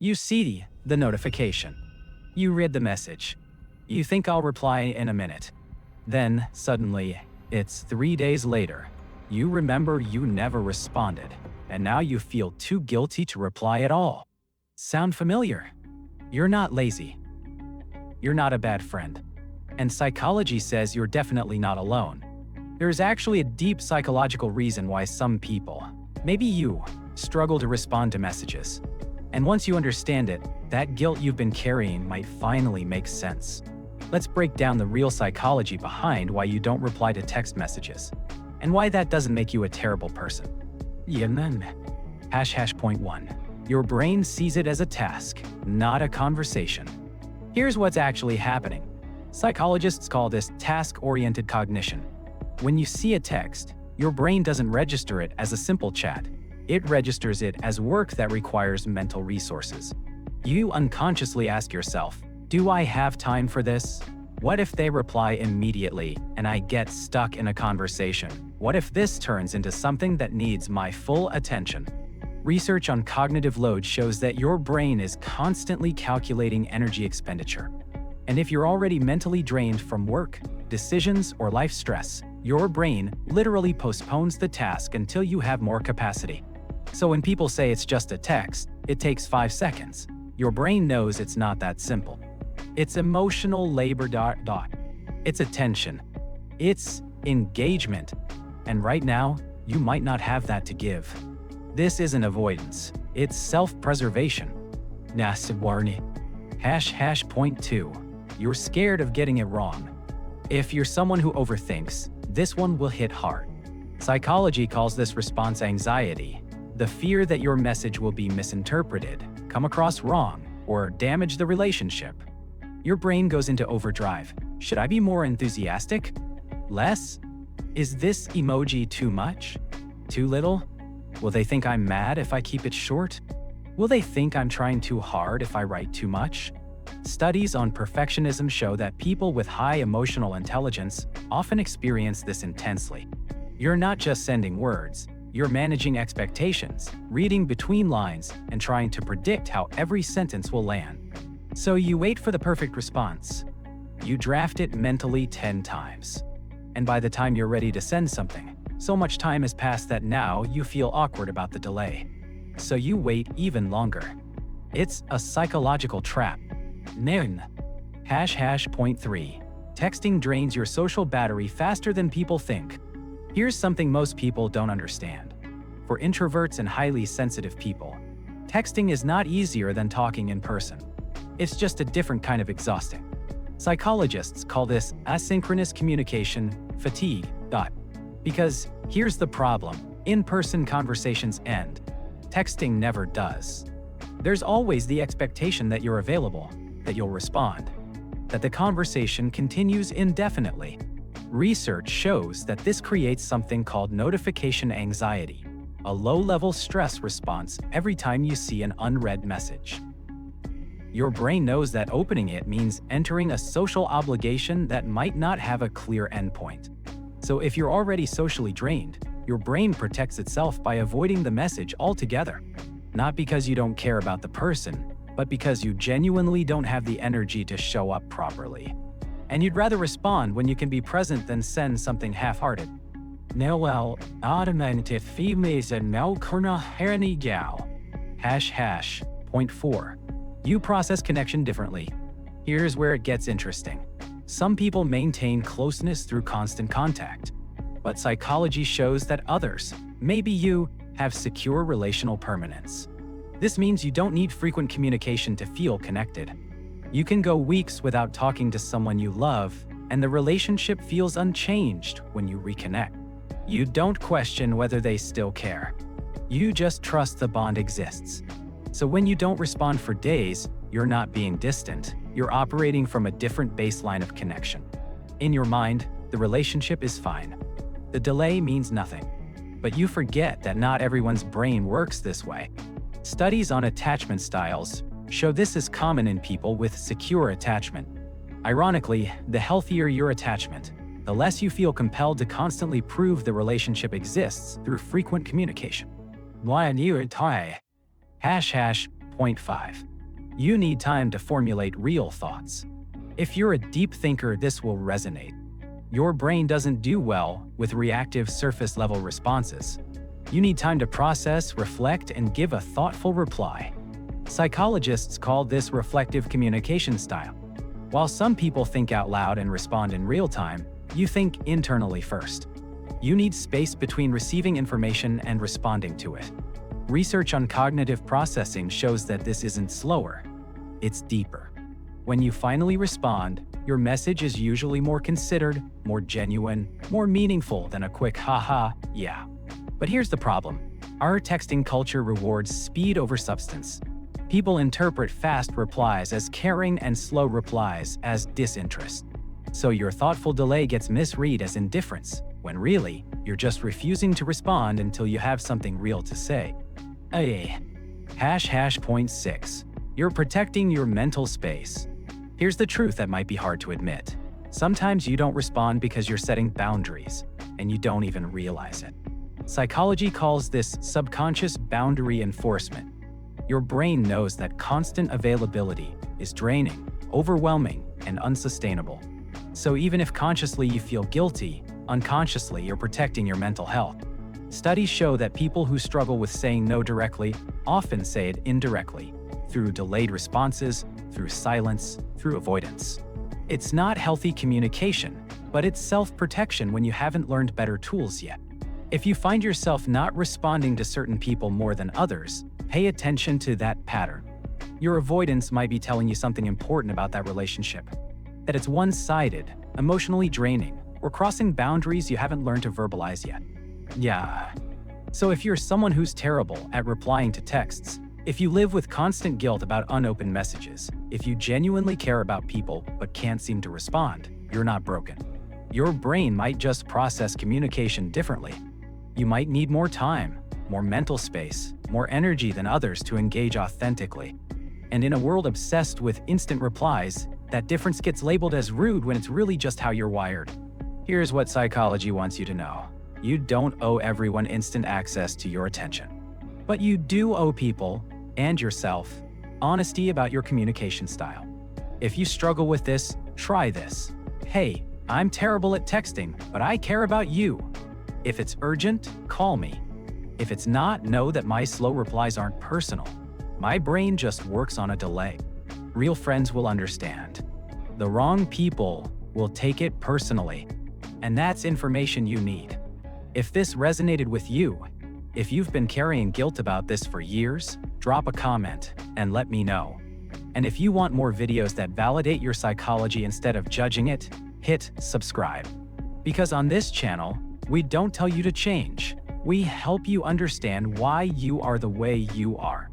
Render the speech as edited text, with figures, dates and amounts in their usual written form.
You see the notification. You read the message. You think I'll reply in a minute. Then, suddenly, it's 3 days later. You remember you never responded, and now you feel too guilty to reply at all. Sound familiar? You're not lazy. You're not a bad friend. And psychology says you're definitely not alone. There's actually a deep psychological reason why some people, maybe you, struggle to respond to messages. And once you understand it, that guilt you've been carrying might finally make sense. Let's break down the real psychology behind why you don't reply to text messages, and why that doesn't make you a terrible person. Point 1. Your brain sees it as a task, not a conversation. Here's what's actually happening. Psychologists call this task-oriented cognition. When you see a text, your brain doesn't register it as a simple chat. It registers it as work that requires mental resources. You unconsciously ask yourself, do I have time for this? What if they reply immediately and I get stuck in a conversation? What if this turns into something that needs my full attention? Research on cognitive load shows that your brain is constantly calculating energy expenditure. And if you're already mentally drained from work, decisions, or life stress, your brain literally postpones the task until you have more capacity. So when people say it's just a text, it takes 5 seconds, your brain knows it's not that simple. It's emotional labor. It's attention. It's engagement. And right now, you might not have that to give. This isn't avoidance. It's self-preservation. Point 2. You're scared of getting it wrong. If you're someone who overthinks, this one will hit hard. Psychology calls this response anxiety, the fear that your message will be misinterpreted, come across wrong, or damage the relationship. Your brain goes into overdrive. Should I be more enthusiastic? Less? Is this emoji too much? Too little? Will they think I'm mad if I keep it short? Will they think I'm trying too hard if I write too much? Studies on perfectionism show that people with high emotional intelligence often experience this intensely. You're not just sending words, you're managing expectations, reading between lines, and trying to predict how every sentence will land. So you wait for the perfect response. You draft it mentally 10 times. And by the time you're ready to send something, so much time has passed that now you feel awkward about the delay. So you wait even longer. It's a psychological trap. Point 3. Texting drains your social battery faster than people think. Here's something most people don't understand. For introverts and highly sensitive people, texting is not easier than talking in person. It's just a different kind of exhausting. Psychologists call this asynchronous communication fatigue. Because here's the problem, in-person conversations end. Texting never does. There's always the expectation that you're available, that you'll respond, that the conversation continues indefinitely. Research shows that this creates something called notification anxiety, a low-level stress response every time you see an unread message. Your brain knows that opening it means entering a social obligation that might not have a clear endpoint. So if you're already socially drained, your brain protects itself by avoiding the message altogether. Not because you don't care about the person, but because you genuinely don't have the energy to show up properly. And you'd rather respond when you can be present than send something half-hearted. Point 4. You process connection differently. Here's where it gets interesting. Some people maintain closeness through constant contact, but psychology shows that others, maybe you, have secure relational permanence. This means you don't need frequent communication to feel connected. You can go weeks without talking to someone you love, and the relationship feels unchanged when you reconnect. You don't question whether they still care. You just trust the bond exists. So when you don't respond for days, you're not being distant. You're operating from a different baseline of connection. In your mind, the relationship is fine. The delay means nothing. But you forget that not everyone's brain works this way. Studies on attachment styles show this is common in people with secure attachment. Ironically, the healthier your attachment, the less you feel compelled to constantly prove the relationship exists through frequent communication. Point 5. You need time to formulate real thoughts. If you're a deep thinker, this will resonate. Your brain doesn't do well with reactive surface-level responses. You need time to process, reflect, and give a thoughtful reply. Psychologists call this reflective communication style. While some people think out loud and respond in real time, you think internally first. You need space between receiving information and responding to it. Research on cognitive processing shows that this isn't slower, it's deeper. When you finally respond, your message is usually more considered, more genuine, more meaningful than a quick haha, yeah. But here's the problem. Our texting culture rewards speed over substance. People interpret fast replies as caring and slow replies as disinterest. So your thoughtful delay gets misread as indifference, when really, you're just refusing to respond until you have something real to say. Point 6. You're protecting your mental space. Here's the truth that might be hard to admit. Sometimes you don't respond because you're setting boundaries, and you don't even realize it. Psychology calls this subconscious boundary enforcement. Your brain knows that constant availability is draining, overwhelming, and unsustainable. So even if consciously you feel guilty, unconsciously you're protecting your mental health. Studies show that people who struggle with saying no directly often say it indirectly, through delayed responses, through silence, through avoidance. It's not healthy communication, but it's self-protection when you haven't learned better tools yet. If you find yourself not responding to certain people more than others, pay attention to that pattern. Your avoidance might be telling you something important about that relationship, that it's one-sided, emotionally draining, or crossing boundaries you haven't learned to verbalize yet. Yeah. So if you're someone who's terrible at replying to texts, if you live with constant guilt about unopened messages, if you genuinely care about people but can't seem to respond, you're not broken. Your brain might just process communication differently. You might need more time, more mental space, more energy than others to engage authentically. And in a world obsessed with instant replies, that difference gets labeled as rude when it's really just how you're wired. Here's what psychology wants you to know. You don't owe everyone instant access to your attention. But you do owe people, and yourself, honesty about your communication style. If you struggle with this, try this. Hey, I'm terrible at texting, but I care about you. If it's urgent, call me. If it's not, know that my slow replies aren't personal. My brain just works on a delay. Real friends will understand. The wrong people will take it personally. And that's information you need. If this resonated with you, if you've been carrying guilt about this for years, drop a comment and let me know. And if you want more videos that validate your psychology instead of judging it, hit subscribe. Because on this channel, we don't tell you to change. We help you understand why you are the way you are.